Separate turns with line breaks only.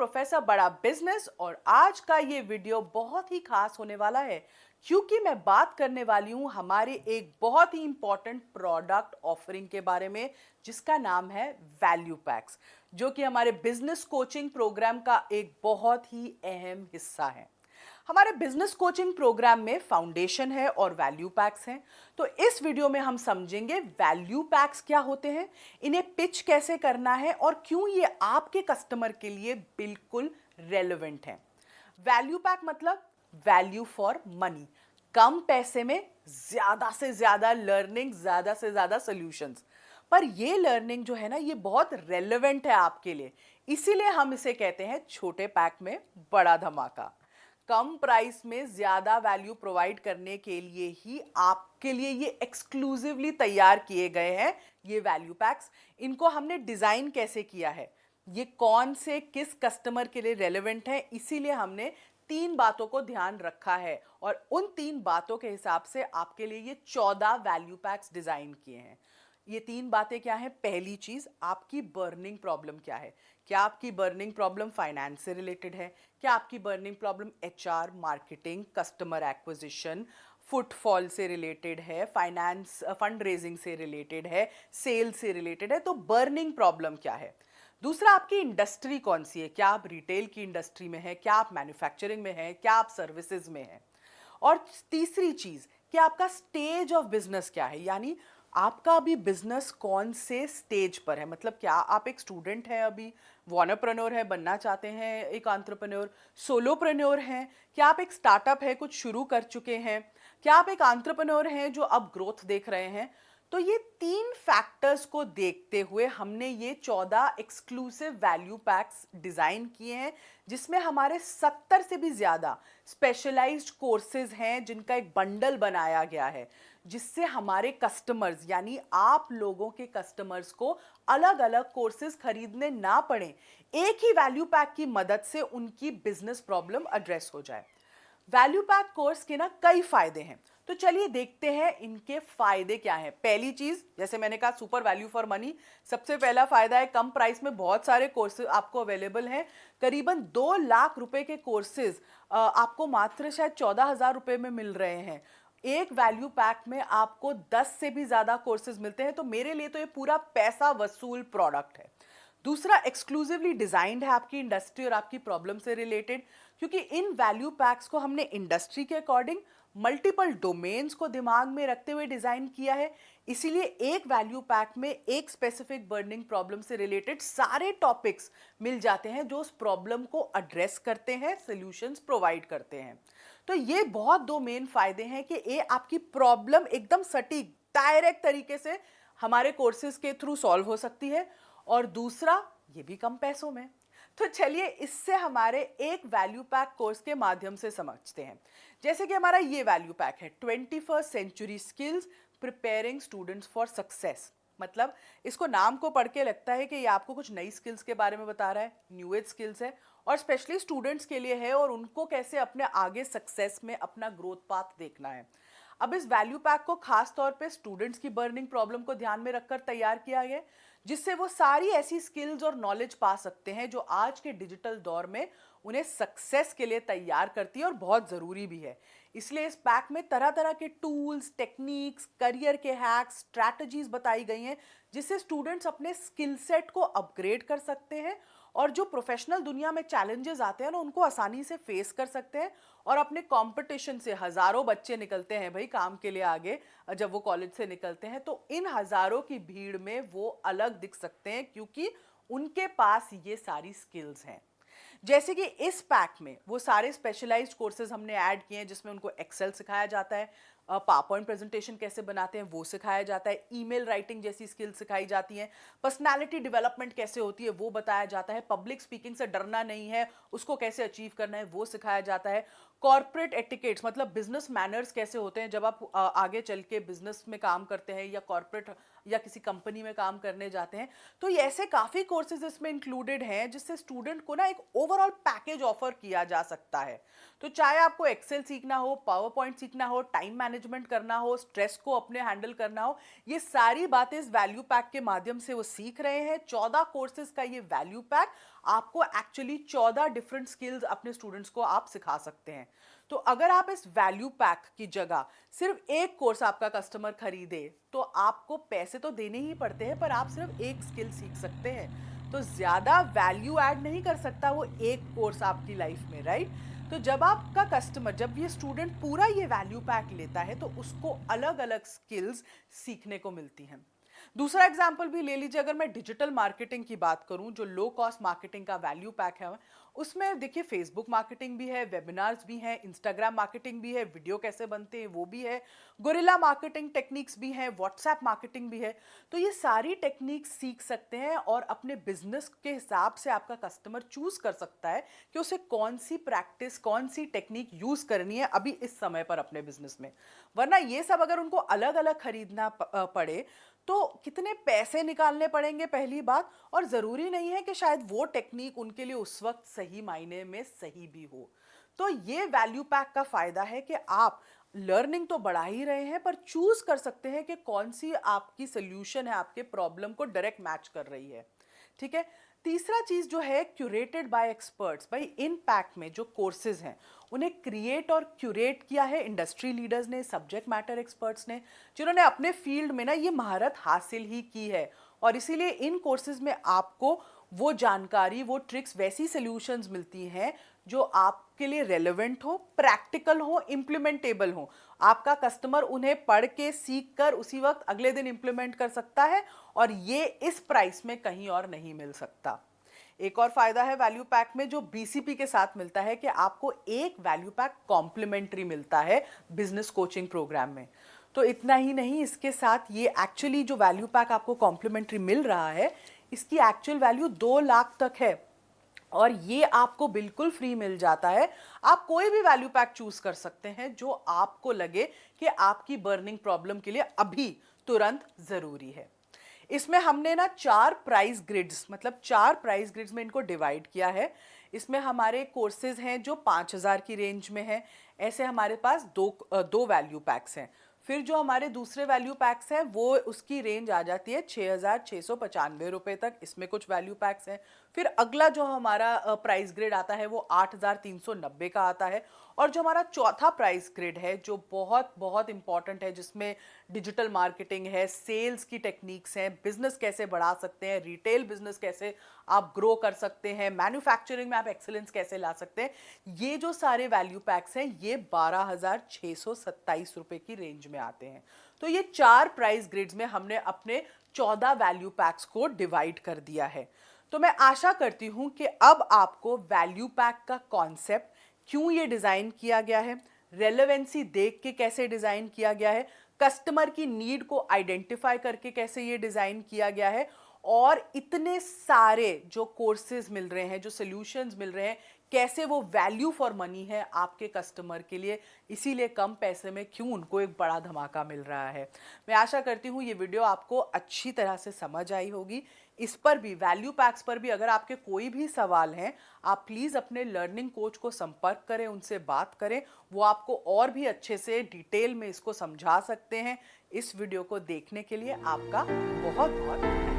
Professor बड़ा business और आज का ये वीडियो बहुत ही खास होने वाला है क्योंकि मैं बात करने वाली हूं हमारे एक बहुत ही इंपॉर्टेंट प्रोडक्ट ऑफरिंग के बारे में जिसका नाम है वैल्यू पैक्स, जो कि हमारे बिजनेस कोचिंग प्रोग्राम का एक बहुत ही अहम हिस्सा है। हमारे बिजनेस कोचिंग प्रोग्राम में फाउंडेशन है और वैल्यू पैक्स हैं। तो इस वीडियो में हम समझेंगे वैल्यू पैक्स क्या होते हैं, इन्हें पिच कैसे करना है और क्यों ये आपके कस्टमर के लिए बिल्कुल रेलेवेंट है। वैल्यू पैक मतलब वैल्यू फॉर मनी, कम पैसे में ज्यादा से ज्यादा लर्निंग, ज्यादा से ज्यादा सॉल्यूशंस। पर ये लर्निंग जो है ना, ये बहुत रेलेवेंट है आपके लिए, इसीलिए हम इसे कहते हैं छोटे पैक में बड़ा धमाका। कम प्राइस में ज्यादा वैल्यू प्रोवाइड करने के लिए ही आपके लिए ये एक्सक्लूसिवली तैयार किए गए हैं ये वैल्यू पैक्स। इनको हमने डिजाइन कैसे किया है, ये कौन से किस कस्टमर के लिए रेलेवेंट है, इसीलिए हमने 3 बातों को ध्यान रखा है और उन 3 बातों के हिसाब से आपके लिए ये 14 वैल्यू पैक्स डिजाइन किए हैं। ये 3 बातें क्या हैं? पहली चीज, आपकी बर्निंग प्रॉब्लम क्या है। क्या आपकी बर्निंग प्रॉब्लम फाइनेंस से रिलेटेड है? क्या आपकी burning problem HR, marketing, customer acquisition, footfall से रिलेटेड है, फाइनेंस फंड रेजिंग से रिलेटेड है, सेल से रिलेटेड है? तो बर्निंग प्रॉब्लम क्या है। दूसरा, आपकी इंडस्ट्री कौन सी है। क्या आप रिटेल की इंडस्ट्री में है, क्या आप मैन्युफैक्चरिंग में है, क्या आप सर्विसेज में है। और तीसरी चीज कि आपका स्टेज ऑफ बिजनेस क्या है, यानी आपका अभी बिजनेस कौन से स्टेज पर है। मतलब क्या आप एक स्टूडेंट हैं, अभी वॉनरप्रेन्योर है, बनना चाहते हैं एक एंटरप्रेन्योर, सोलोप्रेन्योर हैं, क्या आप एक स्टार्टअप है, कुछ शुरू कर चुके हैं, क्या आप एक एंटरप्रेन्योर हैं जो अब ग्रोथ देख रहे हैं। तो ये 3 फैक्टर्स को देखते हुए हमने ये 14 एक्सक्लूसिव वैल्यू पैक्स डिजाइन किए हैं, जिसमें हमारे 70 से भी ज्यादा स्पेशलाइज्ड कोर्सेज हैं जिनका एक बंडल बनाया गया है, जिससे हमारे कस्टमर्स यानी आप लोगों के कस्टमर्स को अलग अलग कोर्सेज खरीदने ना पड़े, एक ही वैल्यू पैक की मदद से उनकी बिजनेस प्रॉब्लम एड्रेस हो जाए। वैल्यू पैक कोर्स के ना कई फायदे हैं, तो चलिए देखते हैं इनके फायदे क्या हैं। पहली चीज, जैसे मैंने कहा, सुपर वैल्यू फॉर मनी। सबसे पहला फायदा है कम प्राइस में बहुत सारे कोर्सेज आपको अवेलेबल हैं। करीबन 2 लाख रुपए के कोर्सेज आपको मात्र शायद 14,000 रुपए में मिल रहे हैं। एक वैल्यू पैक में आपको 10 से भी ज्यादा कोर्सेज मिलते हैं, तो मेरे लिए तो ये पूरा पैसा वसूल प्रोडक्ट है। दूसरा, एक्सक्लूसिवली डिजाइंड है आपकी इंडस्ट्री और आपकी प्रॉब्लम से रिलेटेड, क्योंकि इन वैल्यू पैक्स को हमने इंडस्ट्री के अकॉर्डिंग मल्टीपल डोमेन्स को दिमाग में रखते हुए डिजाइन किया है। इसीलिए एक वैल्यू पैक में एक स्पेसिफिक बर्निंग प्रॉब्लम से रिलेटेड सारे टॉपिक्स मिल जाते हैं जो उस प्रॉब्लम को एड्रेस करते हैं, सॉल्यूशंस प्रोवाइड करते हैं। तो ये बहुत 2 मेन फायदे हैं कि ये आपकी प्रॉब्लम एकदम सटीक डायरेक्ट तरीके से हमारे कोर्सेज के थ्रू सॉल्व हो सकती है, और दूसरा, ये भी कम पैसों में। तो चलिए इससे हमारे एक वैल्यू पैक कोर्स के माध्यम से समझते हैं। जैसे कि हमारा ये वैल्यू पैक है 21st century skills preparing students for success. मतलब इसको नाम को पढ़ के लगता है कि ये आपको कुछ नई स्किल्स के बारे में बता रहा है, न्यू एज स्किल्स है और स्पेशली स्टूडेंट्स के लिए है, और उनको कैसे अपने आगे सक्सेस में अपना ग्रोथ पाथ देखना है। अब इस वैल्यू पैक को खास तौर पे स्टूडेंट्स की बर्निंग प्रॉब्लम को ध्यान में रखकर तैयार किया गया, जिससे वो सारी ऐसी स्किल्स और नॉलेज पा सकते हैं जो आज के डिजिटल दौर में उन्हें सक्सेस के लिए तैयार करती है और बहुत ज़रूरी भी है। इसलिए इस पैक में तरह तरह के टूल्स, टेक्निक्स, करियर के हैक्स, स्ट्रैटेजीज बताई गई हैं, जिससे स्टूडेंट्स अपने स्किल सेट को अपग्रेड कर सकते हैं और जो प्रोफेशनल दुनिया में चैलेंजेस आते हैं ना, उनको आसानी से फेस कर सकते हैं। और अपने कंपटीशन से हजारों बच्चे निकलते हैं भाई काम के लिए आगे, जब वो कॉलेज से निकलते हैं तो इन हजारों की भीड़ में वो अलग दिख सकते हैं, क्योंकि उनके पास ये सारी स्किल्स हैं। जैसे कि इस पैक में वो सारे स्पेशलाइज्ड कोर्सेज हमने ऐड किए हैं, जिसमें उनको एक्सेल सिखाया जाता है, पावरपॉइंट प्रेजेंटेशन कैसे बनाते हैं वो सिखाया जाता है, ईमेल राइटिंग जैसी स्किल्स सिखाई जाती हैं, पर्सनालिटी डेवलपमेंट कैसे होती है वो बताया जाता है, पब्लिक स्पीकिंग से डरना नहीं है, उसको कैसे अचीव करना है वो सिखाया जाता है, कॉर्पोरेट एटिकेट्स मतलब बिजनेस मैनर्स कैसे होते हैं जब आप आगे चल के बिजनेस में काम करते हैं या कॉर्पोरेट या किसी कंपनी में काम करने जाते हैं। तो ये ऐसे काफ़ी कोर्सेज इसमें इंक्लूडेड हैं, जिससे स्टूडेंट को ना एक ओवरऑल पैकेज ऑफर किया जा सकता है। तो चाहे आपको एक्सेल सीखना हो, पावर पॉइंट सीखना हो, टाइम मैनेजमेंट मैनेजमेंट करना हो, स्ट्रेस को अपने हैंडल करना हो, ये सारी बातें इस वैल्यू पैक के माध्यम से वो सीख रहे हैं। 14 कोर्सेज का ये वैल्यू पैक आपको एक्चुअली 14 डिफरेंट स्किल्स अपने स्टूडेंट्स को आप सिखा सकते हैं। तो अगर आप इस वैल्यू पैक की जगह सिर्फ एक कोर्स आपका कस्टमर खरीदे तो आपको पैसे तो देने ही पड़ते हैं, पर आप सिर्फ एक स्किल सीख सकते हैं। तो ज्यादा वैल्यू ऐड नहीं कर सकता वो एक कोर्स आपकी लाइफ में, राइट? तो जब आपका कस्टमर, जब ये स्टूडेंट पूरा ये वैल्यू पैक लेता है तो उसको अलग अलग स्किल्स सीखने को मिलती हैं। दूसरा एग्जाम्पल भी ले लीजिए, अगर मैं डिजिटल मार्केटिंग की बात करूं, जो लो कॉस्ट मार्केटिंग का वैल्यू पैक है, उसमें देखिए फेसबुक मार्केटिंग भी है, वेबिनार्स भी हैं, इंस्टाग्राम मार्केटिंग भी है, वीडियो कैसे बनते हैं वो भी है, गुरिल्ला मार्केटिंग टेक्निक्स भी हैं, व्हाट्सएप मार्केटिंग भी है। तो ये सारी टेक्निक्स सीख सकते हैं और अपने बिजनेस के हिसाब से आपका कस्टमर चूज कर सकता है कि उसे कौन सी प्रैक्टिस, कौन सी टेक्निक यूज करनी है अभी इस समय पर अपने बिजनेस में। वरना ये सब अगर उनको अलग अलग खरीदना पड़े तो कितने पैसे निकालने पड़ेंगे पहली बात, और जरूरी नहीं है कि शायद वो टेक्निक उनके लिए उस वक्त सही मायने में सही भी हो। तो ये वैल्यू पैक का फायदा है कि आप लर्निंग तो बढ़ा ही रहे हैं, पर चूज कर सकते हैं कि कौन सी आपकी सोल्यूशन है, आपके प्रॉब्लम को डायरेक्ट मैच कर रही है। ठीक है। तीसरा चीज जो है, क्यूरेटेड बाय एक्सपर्ट्स। भाई इन पैक में जो कोर्सेज हैं उन्हें क्रिएट और क्यूरेट किया है इंडस्ट्री लीडर्स ने, सब्जेक्ट मैटर एक्सपर्ट्स ने, जिन्होंने अपने फील्ड में ना ये महारत हासिल ही की है। और इसीलिए इन कोर्सेज में आपको वो जानकारी, वो ट्रिक्स, वैसी सॉल्यूशंस मिलती हैं जो आपके लिए रेलेवेंट हो, प्रैक्टिकल हो, इम्प्लीमेंटेबल हो। आपका कस्टमर उन्हें पढ़ के, सीख कर उसी वक्त अगले दिन इम्प्लीमेंट कर सकता है, और ये इस प्राइस में कहीं और नहीं मिल सकता। एक और फायदा है वैल्यू पैक में जो बीसीपी के साथ मिलता है कि आपको एक वैल्यू पैक कॉम्प्लीमेंट्री मिलता है बिजनेस कोचिंग प्रोग्राम में। तो इतना ही नहीं, इसके साथ ये एक्चुअली जो वैल्यू पैक आपको कॉम्प्लीमेंट्री मिल रहा है, इसकी एक्चुअल वैल्यू 2 लाख तक है, और ये आपको बिल्कुल फ्री मिल जाता है। आप कोई भी वैल्यू पैक चूज कर सकते हैं जो आपको लगे कि आपकी बर्निंग प्रॉब्लम के लिए अभी तुरंत जरूरी है। इसमें हमने ना 4 प्राइस ग्रिड्स, मतलब 4 प्राइस ग्रिड्स में इनको डिवाइड किया है। इसमें हमारे कोर्सेज हैं जो 5000 की रेंज में है। ऐसे हमारे पास दो वैल्यू पैक्स हैं। फिर जो हमारे दूसरे वैल्यू पैक्स हैं वो उसकी रेंज आ जाती है 6695 रुपए तक, इसमें कुछ वैल्यू पैक्स हैं। फिर अगला जो हमारा प्राइस ग्रेड आता है वो 8390 का आता है। और जो हमारा चौथा प्राइस ग्रेड है जो बहुत बहुत इंपॉर्टेंट है, जिसमें डिजिटल मार्केटिंग है, सेल्स की टेक्निक्स हैं, बिजनेस कैसे बढ़ा सकते हैं, रिटेल बिजनेस कैसे आप ग्रो कर सकते हैं, मैन्युफैक्चरिंग में आप एक्सीलेंस कैसे ला सकते हैं, ये जो सारे वैल्यू पैक्स हैं ये 12627 रुपए की रेंज में आते हैं। तो ये 4 प्राइस ग्रिड्स में हमने अपने 14 वैल्यू पैक्स को डिवाइड कर दिया है। तो मैं आशा करती हूं कि अब आपको वैल्यू पैक का कॉन्सेप्ट, क्यों ये डिजाइन किया गया है, रेलेवेंसी देख के कैसे डिजाइन किया गया है, कस्टमर की नीड को आइडेंटिफाई करके कैसे ये डिजाइन किया गया है, और इतने सारे जो कोर्सेज मिल रहे हैं, जो सॉल्यूशंस मिल रहे हैं, कैसे वो वैल्यू फॉर मनी है आपके कस्टमर के लिए, इसीलिए कम पैसे में क्यों उनको एक बड़ा धमाका मिल रहा है। मैं आशा करती हूँ ये वीडियो आपको अच्छी तरह से समझ आई होगी। इस पर भी, वैल्यू पैक्स पर भी अगर आपके कोई भी सवाल हैं, आप प्लीज़ अपने लर्निंग कोच को संपर्क करें, उनसे बात करें, वो आपको और भी अच्छे से डिटेल में इसको समझा सकते हैं। इस वीडियो को देखने के लिए आपका बहुत बहुत धन्यवाद।